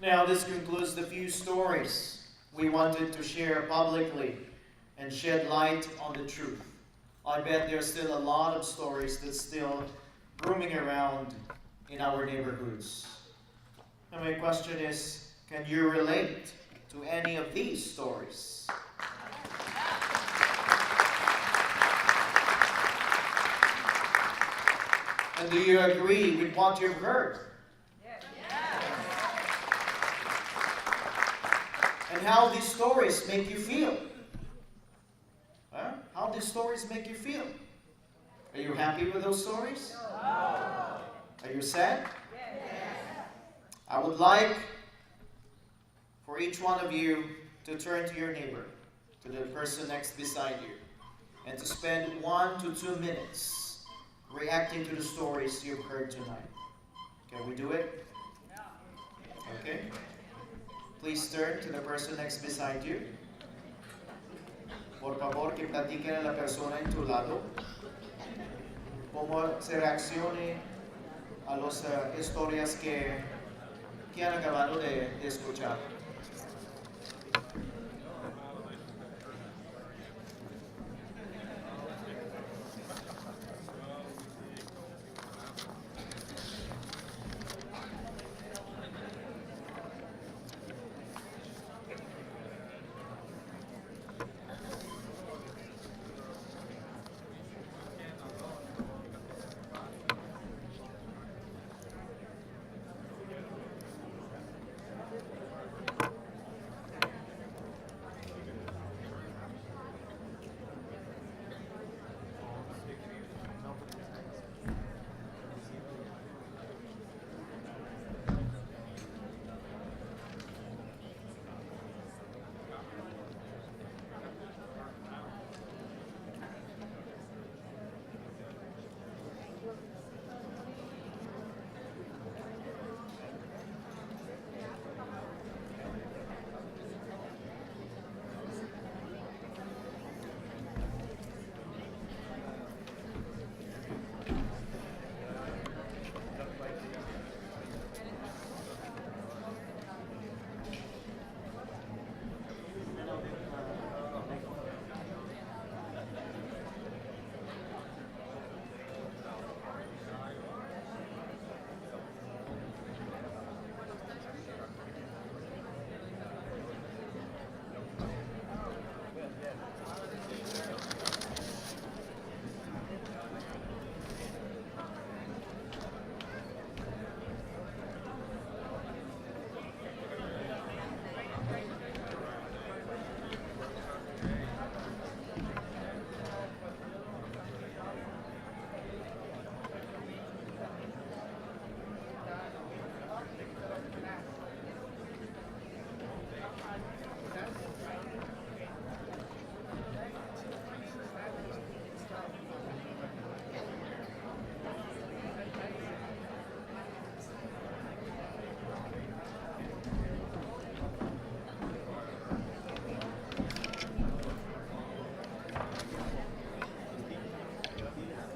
Now, this concludes the few stories we wanted to share publicly and shed light on the truth. I bet there's still a lot of stories that's still roaming around in our neighborhoods. And my question is, can you relate to any of these stories? And do you agree with what you've heard? And how these stories make you feel? Huh? How these stories make you feel? Are you happy with those stories? No. Are you sad? Yes. I would like for each one of you to turn to your neighbor, to the person next beside you, and to spend 1 to 2 minutes reacting to the stories you've heard tonight. Can we do it? Okay. Please turn to the person next beside you. Por favor, que platiquen a la persona en tu lado cómo se reaccione a las historias que han acabado de escuchar.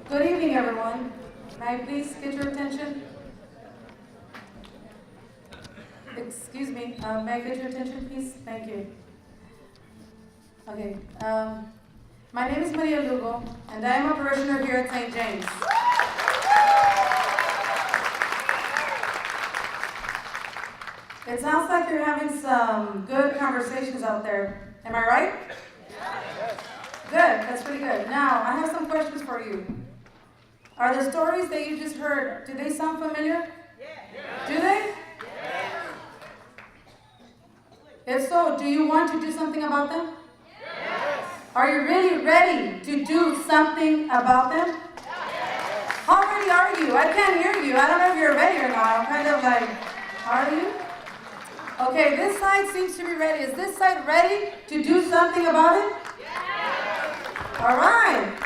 Good evening, everyone. May I please get your attention? Excuse me, may I get your attention, please? Thank you. Okay, my name is Maria Lugo, and I am a parishioner here at St. James. It sounds like you're having some good conversations out there. Am I right? Yes. Good, that's pretty good. Now, I have some questions for you. Are the stories that you just heard, do they sound familiar? Yes. Do they? Yes. If so, do you want to do something about them? Yes. Are you really ready to do something about them? Yes. How ready are you? I can't hear you. I don't know if you're ready or not. I'm kind of like, are you? Okay, this side seems to be ready. Is this side ready to do something about it? Yes. All right.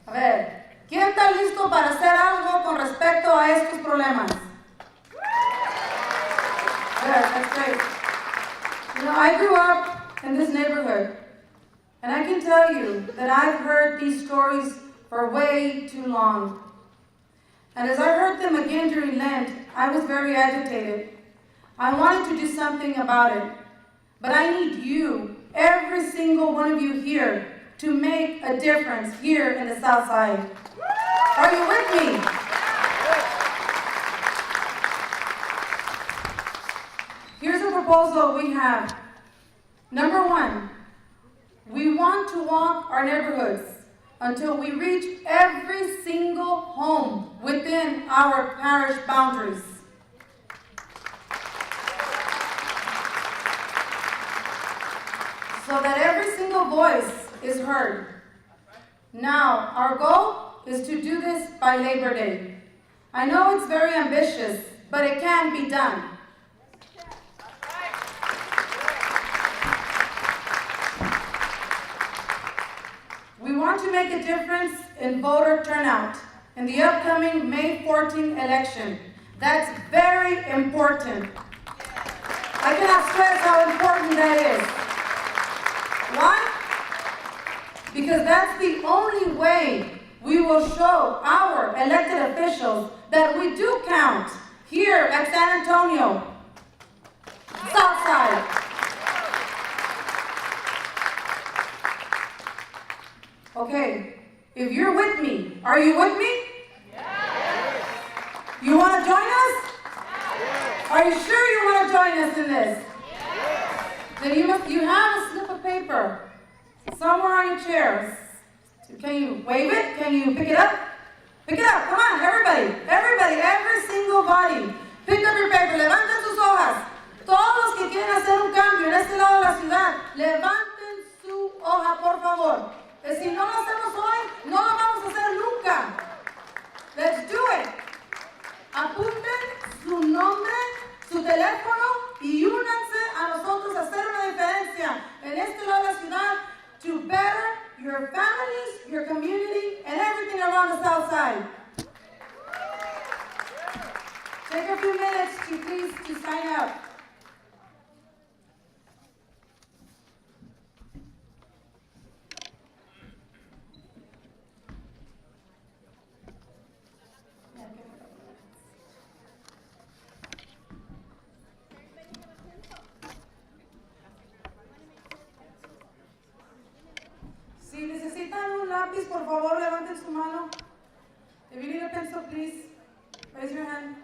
A ver, ¿quién está listo para hacer algo con respecto a estos problemas? Good, that's great. You know, I grew up in this neighborhood, and I can tell you that I've heard these stories for way too long. And as I heard them again during Lent, I was very agitated I wanted to do something about it. But I need you, every single one of you here, to make a difference here in the South Side. Are you with me? Here's a proposal we have. Number one, we want to walk our neighborhoods until we reach every single home within our parish boundaries. So that every single voice is heard. Now, our goal is to do this by Labor Day. I know it's very ambitious, but it can be done. We want to make a difference in voter turnout in the upcoming May 14 election. That's very important. I cannot stress how important that is. Why? Because that's the only way we will show our elected officials that we do count here at San Antonio, Southside. Okay, if you're with me, are you with me? Yes. You want to join us? Yes. Are you sure you want to join us in this? Yes. Then you have a slip of paper somewhere on your chairs. Can you wave it? Can you pick it up? Pick it up, come on, everybody, every single body. Pick up your paper, levanten sus hojas. Todos los que quieren hacer un cambio en este lado de la ciudad, levanten su hoja, por favor. Que si no lo hacemos hoy, no lo vamos a hacer nunca. Let's do it. Apunten su nombre, su teléfono y únanse a nosotros a hacer una diferencia en este lado de la ciudad to better your families, your community, and everything around the South Side. Take a few minutes to sign up. Si necesitan un lápiz, por favor, levanten su mano. If you need a pencil, please raise your hand.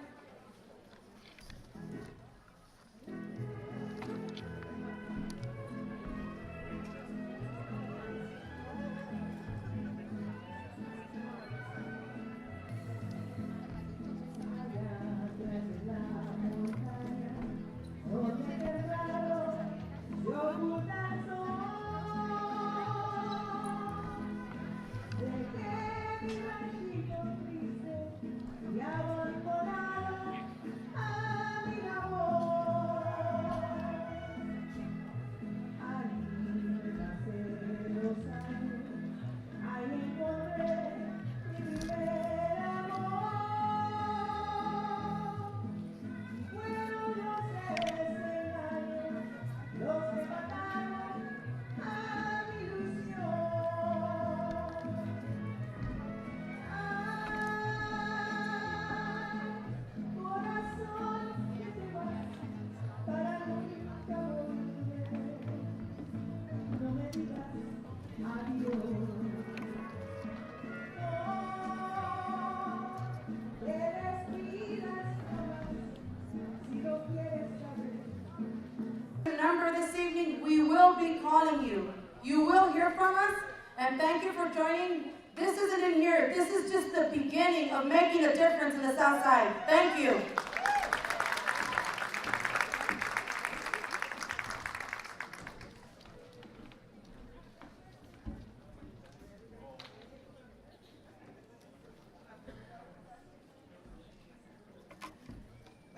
Remember, this evening we will be calling you. You will hear from us, and thank you for joining. This isn't in here. This is just the beginning of making a difference in the South Side. Thank you.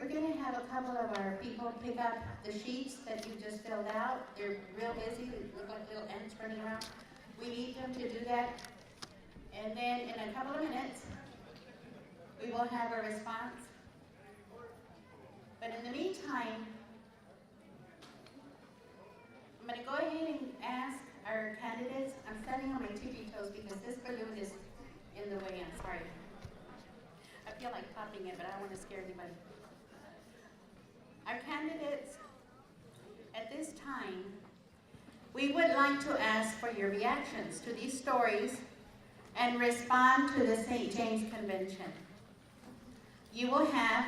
We're going to have a couple of our people pick up the sheets that you just filled out. They're real busy. They look like little ants running around. We need them to do that. And then in a couple of minutes, we will have a response. But in the meantime, I'm going to go ahead and ask our candidates. I'm standing on my tippy toes because this balloon is in the way. I'm sorry. I feel like popping it, but I don't want to scare anybody. Our candidates, at this time, we would like to ask for your reactions to these stories and respond to the St. James Convention. You will have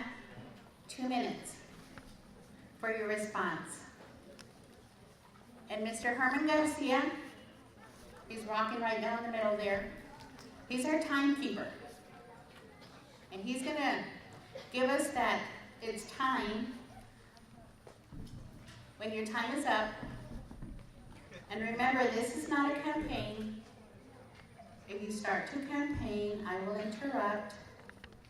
2 minutes for your response. And Mr. Herman Garcia, he's rocking right down the middle there. He's our timekeeper. And he's gonna give us that it's time when your time is up. And remember, this is not a campaign. If you start to campaign, I will interrupt.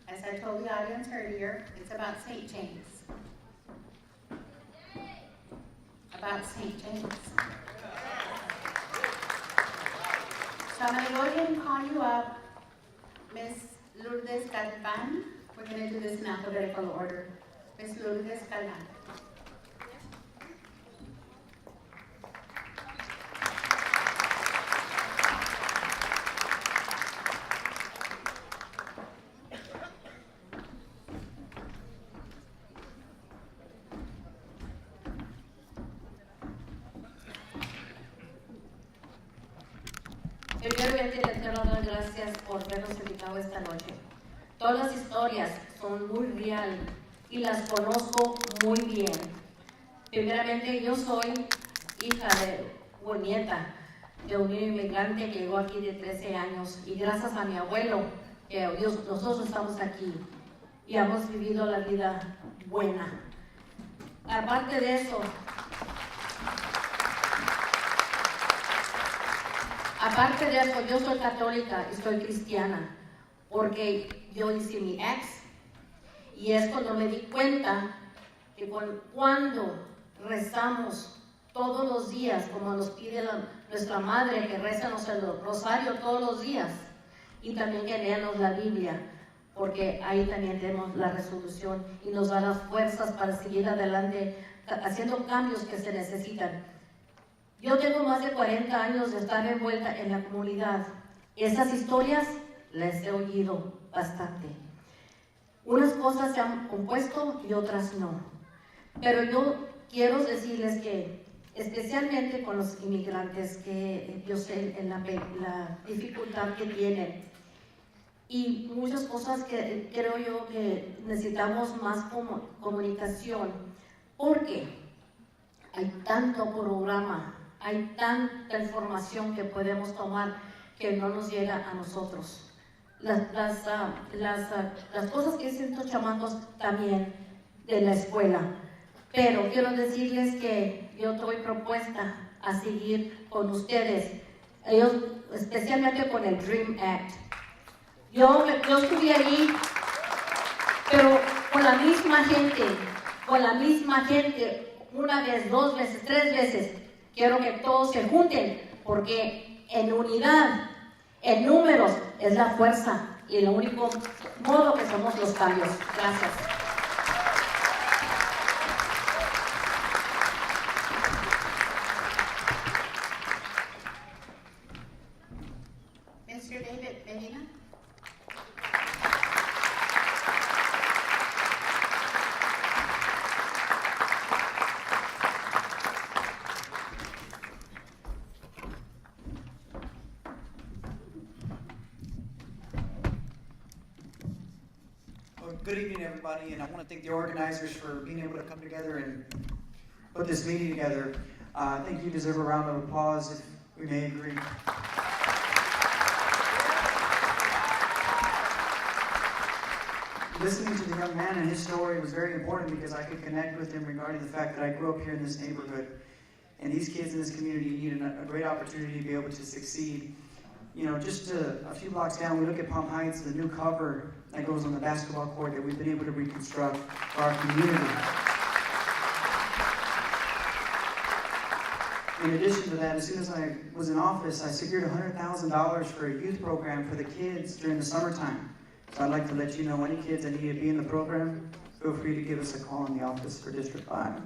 As I told the audience earlier, it's about St. James. About St. James. So I'm going to go ahead and call you up, Miss Lourdes Galvan. We're going to do this in alphabetical order. Miss Lourdes Galvan. Primeramente les quiero dar gracias por vernos invitado esta noche. Todas las historias son muy reales y las conozco muy bien. Primeramente yo soy hija o nieta de un niño inmigrante que llegó aquí de 13 años y gracias a mi abuelo que nosotros estamos aquí y hemos vivido la vida buena. Aparte de eso, yo soy católica y soy cristiana, porque yo hice mi ex, y es cuando me di cuenta que cuando rezamos todos los días, como nos pide nuestra madre, que rezamos el rosario todos los días, y también que leamos la Biblia, porque ahí también tenemos la resolución y nos da las fuerzas para seguir adelante, haciendo cambios que se necesitan. Yo tengo más de 40 años de estar envuelta en la comunidad. Esas historias las he oído bastante. Unas cosas se han compuesto y otras no. Pero yo quiero decirles que, especialmente con los inmigrantes, que yo sé la dificultad que tienen. Y muchas cosas que creo yo que necesitamos más comunicación. Porque hay tanto programa, hay tanta información que podemos tomar que no nos llega a nosotros. Las cosas que dicen estos chamacos también de la escuela. Pero quiero decirles que yo estoy propuesta a seguir con ustedes, ellos, especialmente con el Dream Act. Yo estuve allí, pero con la misma gente, una vez, 2 veces, 3 veces. Quiero que todos se junten, porque en unidad, en números, es la fuerza y el único modo que somos los cambios. Gracias. Mr. David Medina. Good evening, everybody, and I want to thank the organizers for being able to come together and put this meeting together. I think you deserve a round of applause, if we may agree. Listening to the young man and his story was very important because I could connect with him regarding the fact that I grew up here in this neighborhood, and these kids in this community need a great opportunity to be able to succeed. You know, just a few blocks down, we look at Palm Heights, the new cover that goes on the basketball court that we've been able to reconstruct for our community. In addition to that, as soon as I was in office, I secured $100,000 for a youth program for the kids during the summertime. So I'd like to let you know, any kids that need to be in the program, feel free to give us a call in the office for District 5.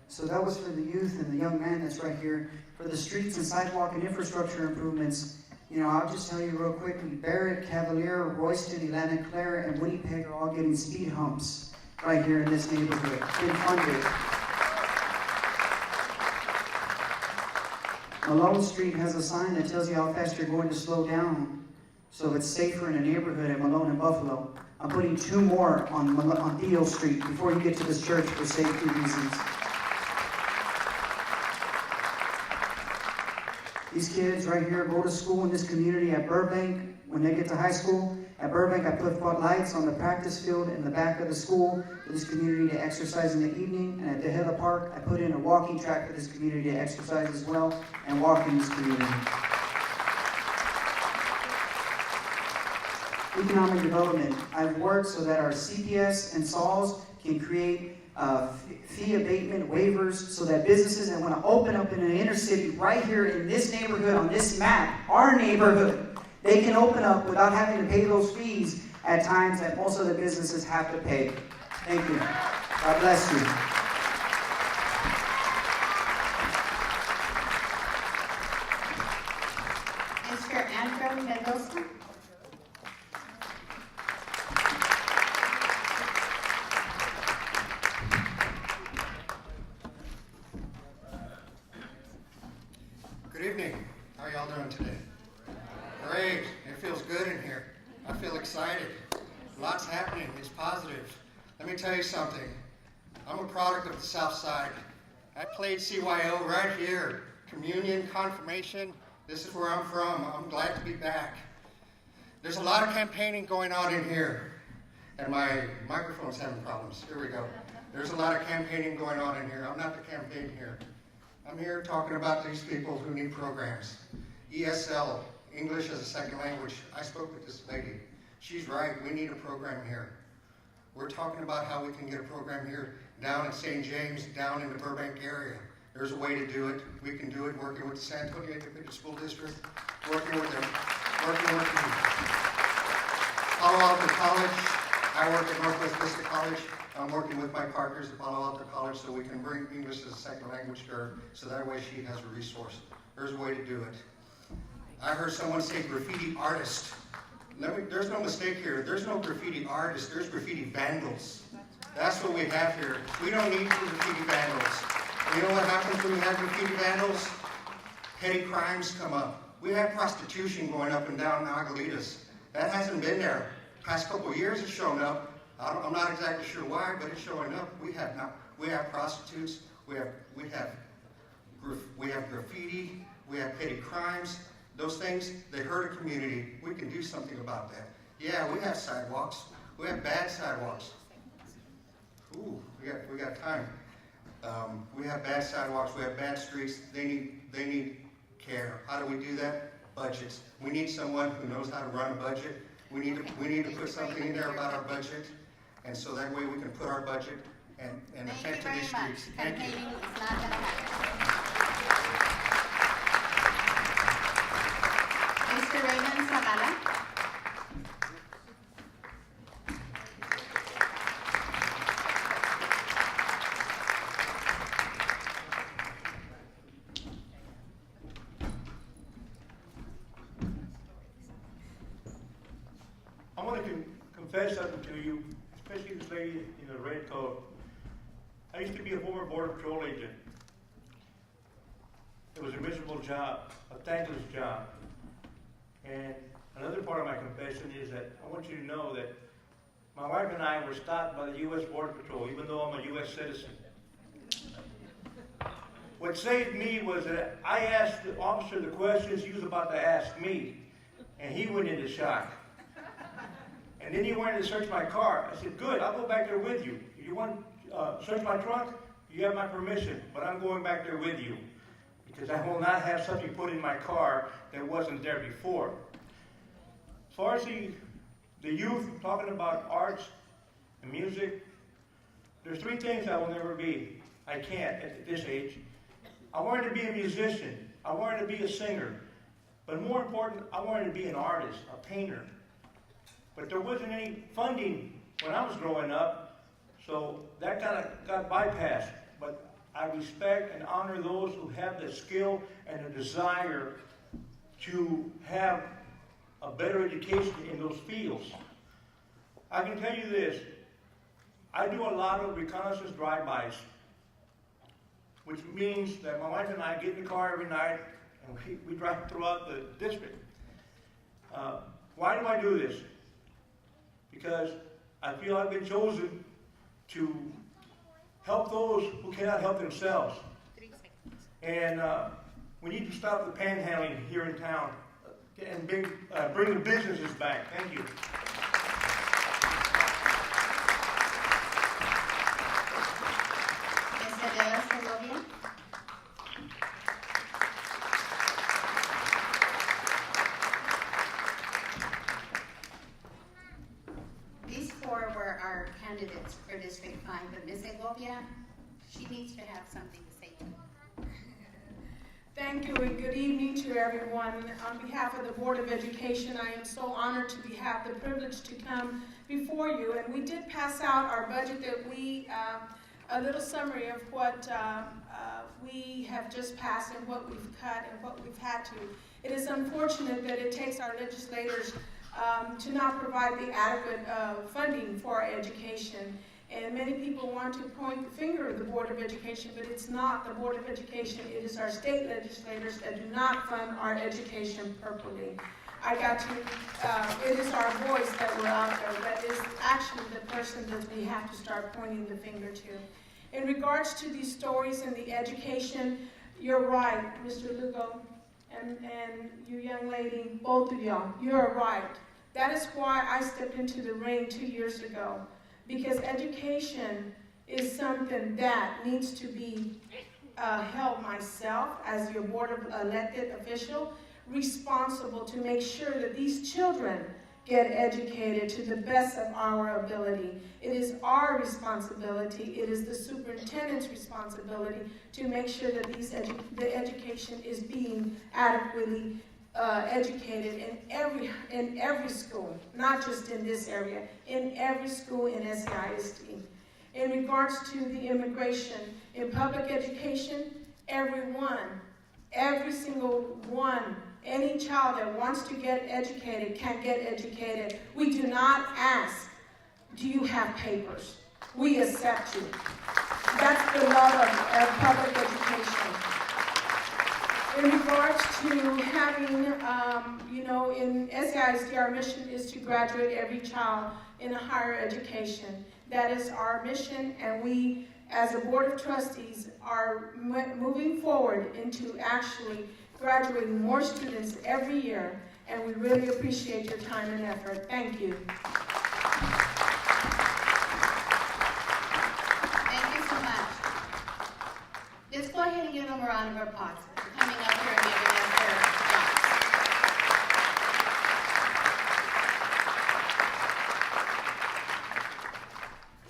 So that was for the youth and the young man that's right here. For the streets and sidewalk and infrastructure improvements, I'll just tell you real quickly, Barrett, Cavalier, Royston, Ilana Claire, and Winnipeg are all getting speed humps right here in this neighborhood. Been funded. Malone Street has a sign that tells you how fast you're going to slow down, so it's safer in a neighborhood at Malone and Buffalo. I'm putting 2 more on Theo Street before you get to this church for safety reasons. These kids right here go to school in this community at Burbank. When they get to high school, at Burbank, I put lights on the practice field in the back of the school for this community to exercise in the evening. And at the Heather Park, I put in a walking track for this community to exercise as well and walk in this community. Economic development. I've worked so that our CPS and SALs can create fee abatement waivers so that businesses that want to open up in an inner city right here in this neighborhood, on this map, our neighborhood, they can open up without having to pay those fees at times that most of the businesses have to pay. Thank you. God bless you. Mr. Andrew Mendoza. Good evening. How are y'all doing today? Great. It feels good in here. I feel excited. Lots happening. It's positive. Let me tell you something. I'm a product of the South Side. I played CYO right here. Communion, confirmation. This is where I'm from. I'm glad to be back. There's a lot of campaigning going on in here. And my microphone's having problems. Here we go. There's a lot of campaigning going on in here. I'm not the campaign here. I'm here talking about these people who need programs. ESL, English as a Second Language. I spoke with this lady. She's right, we need a program here. We're talking about how we can get a program here down in St. James, down in the Burbank area. There's a way to do it. We can do it working with the San Antonio Independent School District, working with Palo Alto College. I work at Northwest Vista College. I'm working with my partners at Palo Alto College so we can bring English as a second language to her so that way she has a resource. There's a way to do it. I heard someone say graffiti artist. There's no mistake here. There's no graffiti artists. There's graffiti vandals. That's what we have here. We don't need graffiti vandals. You know what happens when we have graffiti vandals? Petty crimes come up. We have prostitution going up and down Nagalitas. That hasn't been there. Past couple of years it's shown up. I'm not exactly sure why, but it's showing up. We have prostitutes. We have graffiti. We have petty crimes. Those things, they hurt a community. We can do something about that. Yeah, we have sidewalks. We have bad sidewalks. Ooh, we got time. We have bad sidewalks. We have bad streets. They need care. How do we do that? Budgets. We need someone who knows how to run a budget. We need to put something in there about our budget, and so that way we can put our budget and attend to these streets. Thank you. Campaigning is not going to happen. Mr. Raymond Zavala. I want to confess something to you, especially this lady in the red coat. I used to be a former Border Patrol agent. It was a miserable job, a thankless job. And another part of my confession is that I want you to know that my wife and I were stopped by the U.S. Border Patrol, even though I'm a U.S. citizen. What saved me was that I asked the officer the questions he was about to ask me, and he went into shock. And then he wanted to search my car. I said, good, I'll go back there with you. You want to search my trunk? You have my permission, but I'm going back there with you. Because I will not have something put in my car that wasn't there before. As far as the youth, talking about arts and music, there's 3 things I will never be. I can't at this age. I wanted to be a musician. I wanted to be a singer. But more important, I wanted to be an artist, a painter. But there wasn't any funding when I was growing up, so that kind of got bypassed. But I respect and honor those who have the skill and the desire to have a better education in those fields. I can tell you this, I do a lot of reconnaissance drive-bys, which means that my wife and I get in the car every night and we drive throughout the district. Why do I do this? Because I feel I've been chosen to help those who cannot help themselves. And we need to stop the panhandling here in town and bring the businesses back. Thank you. These four were our candidates for District 5, but Ms. Segovia, she needs to have something to say. Thank you and good evening to everyone. On behalf of the Board of Education, I am so honored to have the privilege to come before you. And we did pass out our budget that a little summary of what we have just passed and what we've cut and what we've had to. It is unfortunate that it takes our legislators to not provide the adequate funding for our education. And many people want to point the finger at the Board of Education, but it's not the Board of Education, it is our state legislators that do not fund our education properly. It is our voice that we're out there, that is actually the person that we have to start pointing the finger to. In regards to these stories and the education, you're right, Mr. Lugo, and you young lady, both of y'all, you're right. That is why I stepped into the ring 2 years ago. Because education is something that needs to be held myself as your board of elected official responsible to make sure that these children get educated to the best of our ability. It is our responsibility, it is the superintendent's responsibility to make sure that the education is being adequately educated in every school, not just in this area, in every school in SAISD. In regards to the immigration, in public education, every single one, any child that wants to get educated can get educated. We do not ask, do you have papers? We accept you. That's the love of public education. In regards to having, in SAISD, our mission is to graduate every child in a higher education. That is our mission, and we, as a Board of Trustees, are moving forward into actually graduating more students every year, and we really appreciate your time and effort. Thank you. Thank you so much. Let's go ahead and give them a round of applause. Coming up here and giving us their thoughts.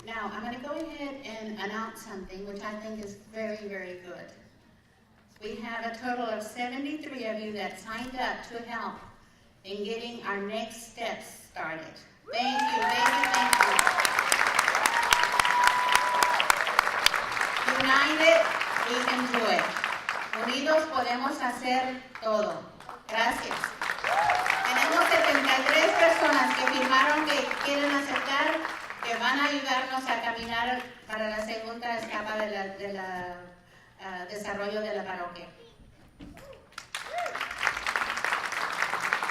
Now, I'm going to go ahead and announce something which I think is very, very good. We have a total of 73 of you that signed up to help in getting our next steps started. Thank you, thank you, thank you. United, we can do it. Unidos podemos hacer todo. Gracias. Tenemos 73 personas que firmaron que quieren aceptar, que van a ayudarnos a caminar para la segunda etapa del desarrollo de la parroquia.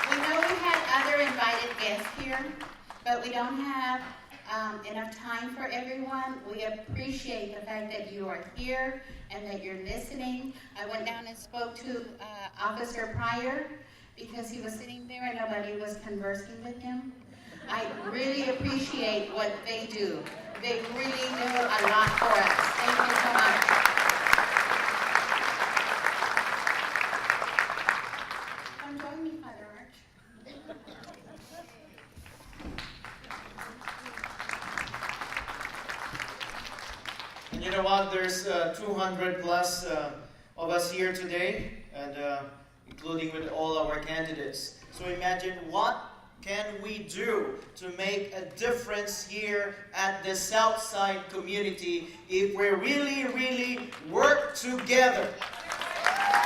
We know we had other invited guests here, but we don't have enough time for everyone. We appreciate the fact that you are here and that you're listening. I went down and spoke to Officer Pryor because he was sitting there and nobody was conversing with him. I really appreciate what they do. They really do a lot for us. Thank you so much. Come join me, Father Arch. And you know what? There's 200 plus of us here today, and including with all our candidates. So imagine what can we do to make a difference here at the Southside community if we really, really work together.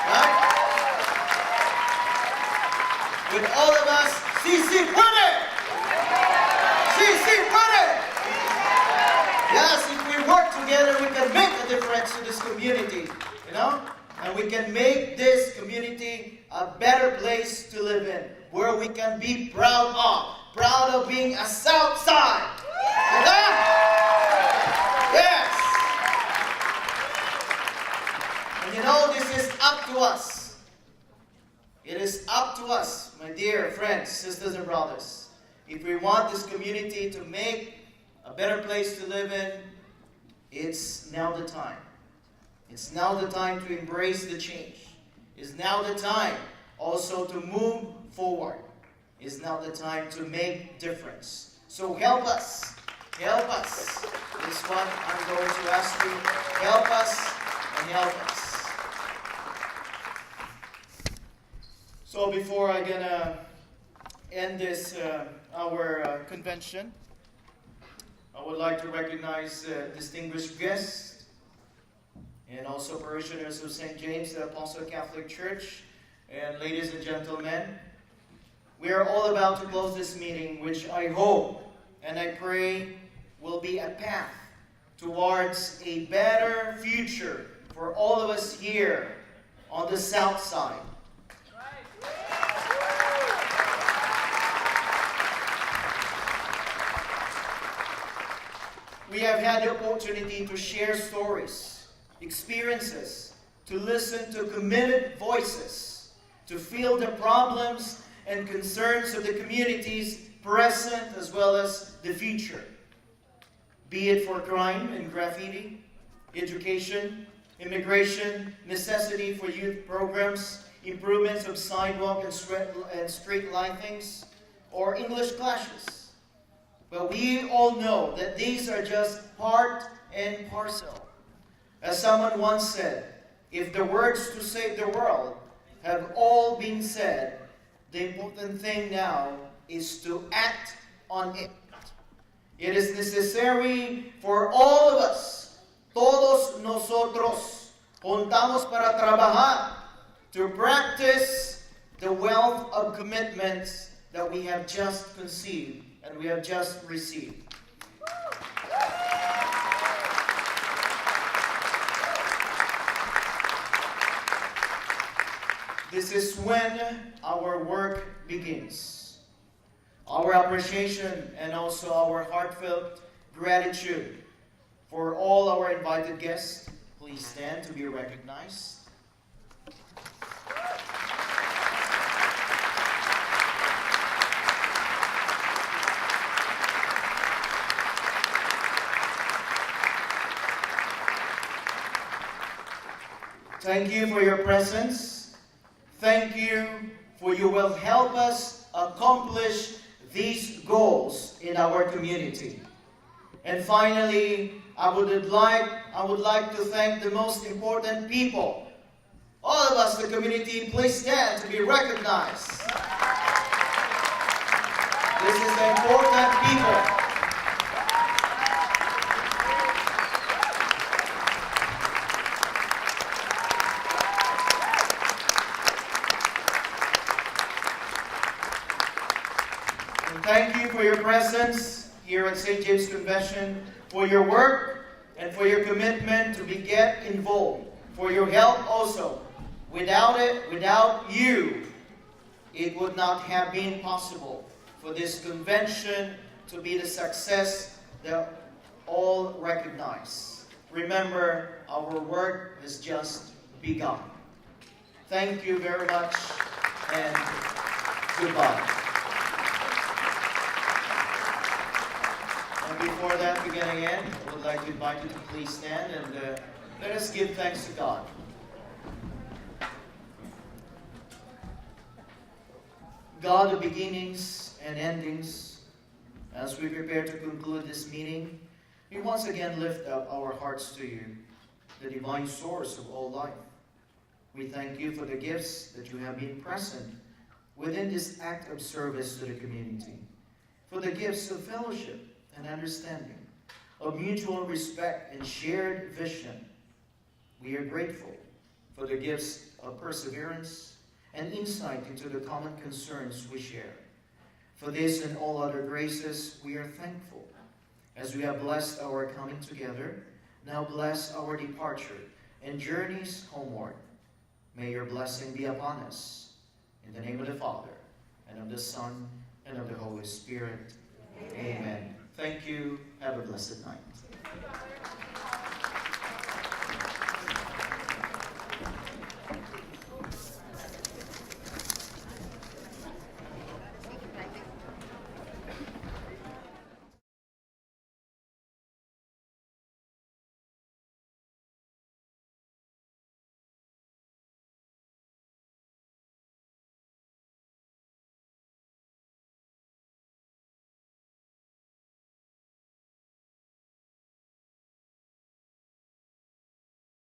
Right? With all of us, CC puede! CC puede! Yes, if we work together, we can make a difference to this community, you know? And we can make this community a better place to live in, where we can be proud of being a South Side. Okay? Yes. And you know, this is up to us. It is up to us, my dear friends, sisters and brothers. If we want this community to make a better place to live in, it's now the time. It's now the time to embrace the change. It's now the time also to move forward. It's now the time to make difference. So help us. Help us. This is what I'm going to ask you. Help us and help us. So before I'm gonna end this our convention, I would like to recognize distinguished guests and also parishioners of St. James, the Apostle Catholic Church, and ladies and gentlemen. We are all about to close this meeting, which I hope and I pray will be a path towards a better future for all of us here on the South Side. We have had the opportunity to share stories, experiences, to listen to committed voices, to feel the problems and concerns of the communities present as well as the future. Be it for crime and graffiti, education, immigration, necessity for youth programs, improvements of sidewalk and street lightings, or English classes. But we all know that these are just part and parcel. As someone once said, if the words to save the world have all been said, the important thing now is to act on it. It is necessary for all of us, todos nosotros, juntamos para trabajar, to practice the wealth of commitments that we have just conceived and we have just received. This is when our work begins. Our appreciation and also our heartfelt gratitude for all our invited guests. Please stand to be recognized. Thank you for your presence. Thank you for you will help us accomplish these goals in our community. And finally, I would like to thank the most important people. All of us, the community, please stand to be recognized. This is the important people. Thank you for your presence here at St. James Convention, for your work and for your commitment to get involved, for your help also. Without you, it would not have been possible for this convention to be the success that all recognize. Remember, our work has just begun. Thank you very much, and goodbye. And before that beginning end, I would like to invite you to please stand and let us give thanks to God. God of beginnings and endings, as we prepare to conclude this meeting, we once again lift up our hearts to you, the divine source of all life. We thank you for the gifts that you have been present within this act of service to the community, for the gifts of fellowship and understanding, of mutual respect and shared vision. We are grateful for the gifts of perseverance and insight into the common concerns we share. For this and all other graces, we are thankful. As we have blessed our coming together, now bless our departure and journeys homeward. May your blessing be upon us. In the name of the Father, and of the Son, and of the Holy Spirit. Amen. Thank you. Have a blessed night.